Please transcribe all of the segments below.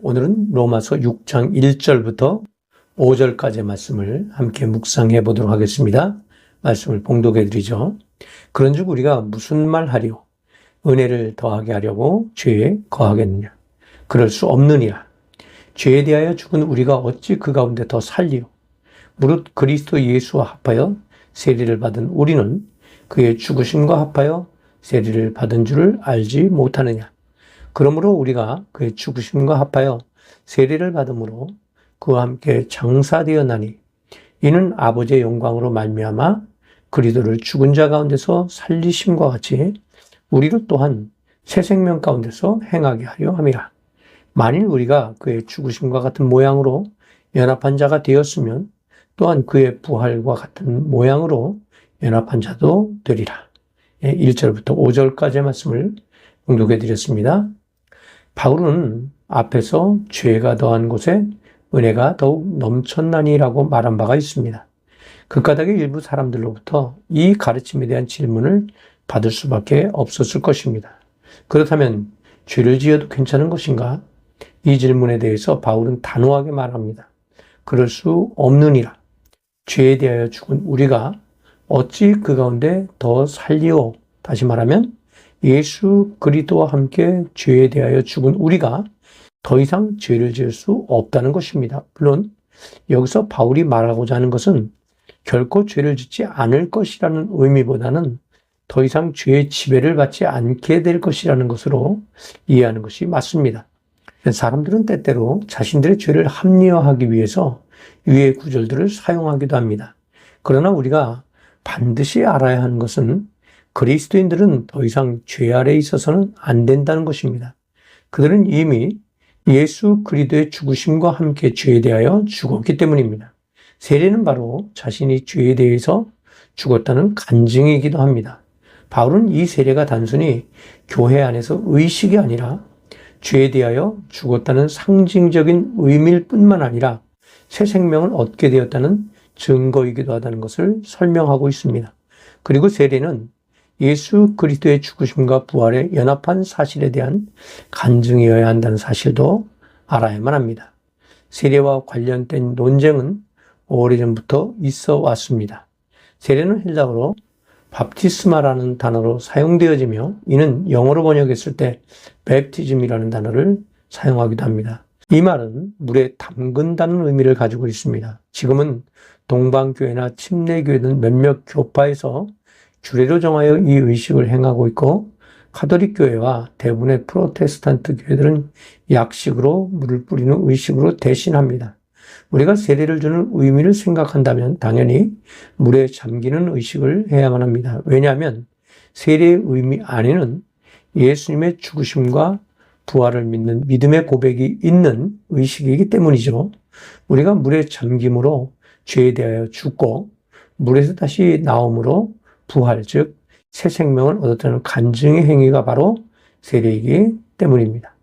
오늘은 로마서 6장 1절부터 5절까지의 말씀을 함께 묵상해 보도록 하겠습니다. 말씀을 봉독해 드리죠. 그런즉 우리가 무슨 말 하리요? 은혜를 더하게 하려고 죄에 거하겠느냐? 그럴 수 없느니라. 죄에 대하여 죽은 우리가 어찌 그 가운데 더 살리요? 무릇 그리스도 예수와 합하여 세리를 받은 우리는 그의 죽으심과 합하여 세리를 받은 줄을 알지 못하느냐? 그러므로 우리가 그의 죽으심과 합하여 세리를 받음으로 그와 함께 장사되었나니 이는 아버지의 영광으로 말미암아 그리스도를 죽은 자 가운데서 살리심과 같이 우리로 또한 새 생명 가운데서 행하게 하려 함이라. 만일 우리가 그의 죽으심과 같은 모양으로 연합한 자가 되었으면 또한 그의 부활과 같은 모양으로 연합한 자도 되리라. 1절부터 5절까지의 말씀을 봉독해 드렸습니다. 바울은 앞에서 죄가 더한 곳에 은혜가 더욱 넘쳤나니라고 말한 바가 있습니다. 그 까닭에 일부 사람들로부터 이 가르침에 대한 질문을 받을 수밖에 없었을 것입니다. 그렇다면 죄를 지어도 괜찮은 것인가? 이 질문에 대해서 바울은 단호하게 말합니다. 그럴 수 없느니라. 죄에 대하여 죽은 우리가 어찌 그 가운데 더 살리오? 다시 말하면 예수 그리스도와 함께 죄에 대하여 죽은 우리가 더 이상 죄를 지을 수 없다는 것입니다. 물론 여기서 바울이 말하고자 하는 것은 결코 죄를 짓지 않을 것이라는 의미보다는 더 이상 죄의 지배를 받지 않게 될 것이라는 것으로 이해하는 것이 맞습니다. 사람들은 때때로 자신들의 죄를 합리화하기 위해서 위의 구절들을 사용하기도 합니다. 그러나 우리가 반드시 알아야 하는 것은 그리스도인들은 더 이상 죄 아래에 있어서는 안 된다는 것입니다. 그들은 이미 예수 그리스도의 죽으심과 함께 죄에 대하여 죽었기 때문입니다. 세례는 바로 자신이 죄에 대해서 죽었다는 간증이기도 합니다. 바울은 이 세례가 단순히 교회 안에서 의식이 아니라 죄에 대하여 죽었다는 상징적인 의미일 뿐만 아니라 새 생명을 얻게 되었다는 증거이기도 하다는 것을 설명하고 있습니다. 그리고 세례는 예수 그리스도의 죽으심과 부활에 연합한 사실에 대한 간증이어야 한다는 사실도 알아야만 합니다. 세례와 관련된 논쟁은 오래전부터 있어 왔습니다. 세례는 헬라어로 밥티스마라는 단어로 사용되어지며 이는 영어로 번역했을 때 맵티즘이라는 단어를 사용하기도 합니다. 이 말은 물에 담근다는 의미를 가지고 있습니다. 지금은 동방교회나 침례교회 등 몇몇 교파에서 규례로 정하여 이 의식을 행하고 있고 가톨릭 교회와 대부분의 프로테스탄트 교회들은 약식으로 물을 뿌리는 의식으로 대신합니다. 우리가 세례를 주는 의미를 생각한다면 당연히 물에 잠기는 의식을 해야만 합니다. 왜냐하면 세례의 의미 안에는 예수님의 죽으심과 부활을 믿는 믿음의 고백이 있는 의식이기 때문이죠. 우리가 물에 잠김으로 죄에 대하여 죽고 물에서 다시 나옴으로 부활, 즉 새 생명을 얻었다는 간증의 행위가 바로 세례이기 때문입니다.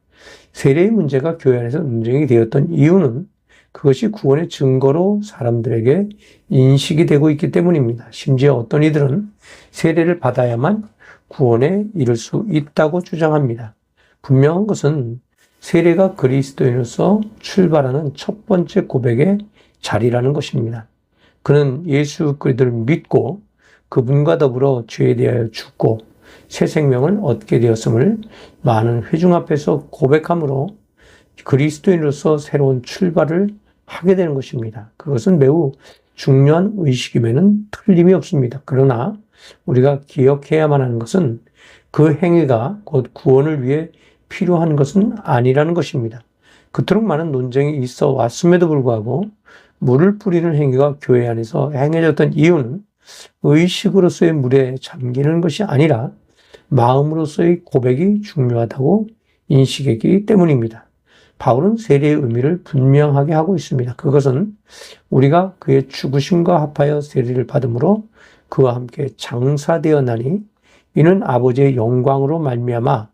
세례의 문제가 교회 안에서 논쟁이 되었던 이유는 그것이 구원의 증거로 사람들에게 인식이 되고 있기 때문입니다. 심지어 어떤 이들은 세례를 받아야만 구원에 이를 수 있다고 주장합니다. 분명한 것은 세례가 그리스도인으로서 출발하는 첫 번째 고백의 자리라는 것입니다. 그는 예수 그리스도를 믿고 그분과 더불어 죄에 대하여 죽고 새 생명을 얻게 되었음을 많은 회중 앞에서 고백함으로 그리스도인으로서 새로운 출발을 하게 되는 것입니다. 그것은 매우 중요한 의식임에는 틀림이 없습니다. 그러나 우리가 기억해야만 하는 것은 그 행위가 곧 구원을 위해 필요한 것은 아니라는 것입니다. 그토록 많은 논쟁이 있어 왔음에도 불구하고 물을 뿌리는 행위가 교회 안에서 행해졌던 이유는 의식으로서의 물에 잠기는 것이 아니라 마음으로서의 고백이 중요하다고 인식했기 때문입니다. 바울은 세례의 의미를 분명하게 하고 있습니다. 그것은 우리가 그의 죽으심과 합하여 세례를 받음으로 그와 함께 장사되었나니 이는 아버지의 영광으로 말미암아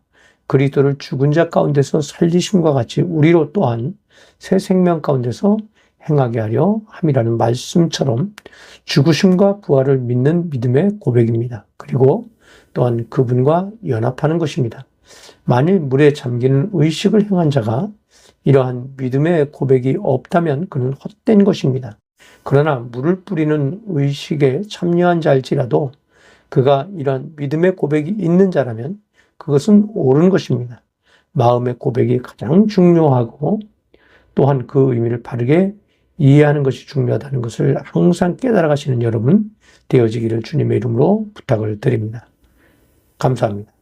그리스도를 죽은 자 가운데서 살리심과 같이 우리로 또한 새 생명 가운데서 행하게 하려 함이라는 말씀처럼 죽으심과 부활을 믿는 믿음의 고백입니다. 그리고 또한 그분과 연합하는 것입니다. 만일 물에 잠기는 의식을 행한 자가 이러한 믿음의 고백이 없다면 그는 헛된 것입니다. 그러나 물을 뿌리는 의식에 참여한 자일지라도 그가 이러한 믿음의 고백이 있는 자라면 그것은 옳은 것입니다. 마음의 고백이 가장 중요하고 또한 그 의미를 바르게 이해하는 것이 중요하다는 것을 항상 깨달아 가시는 여러분 되어지기를 주님의 이름으로 부탁을 드립니다. 감사합니다.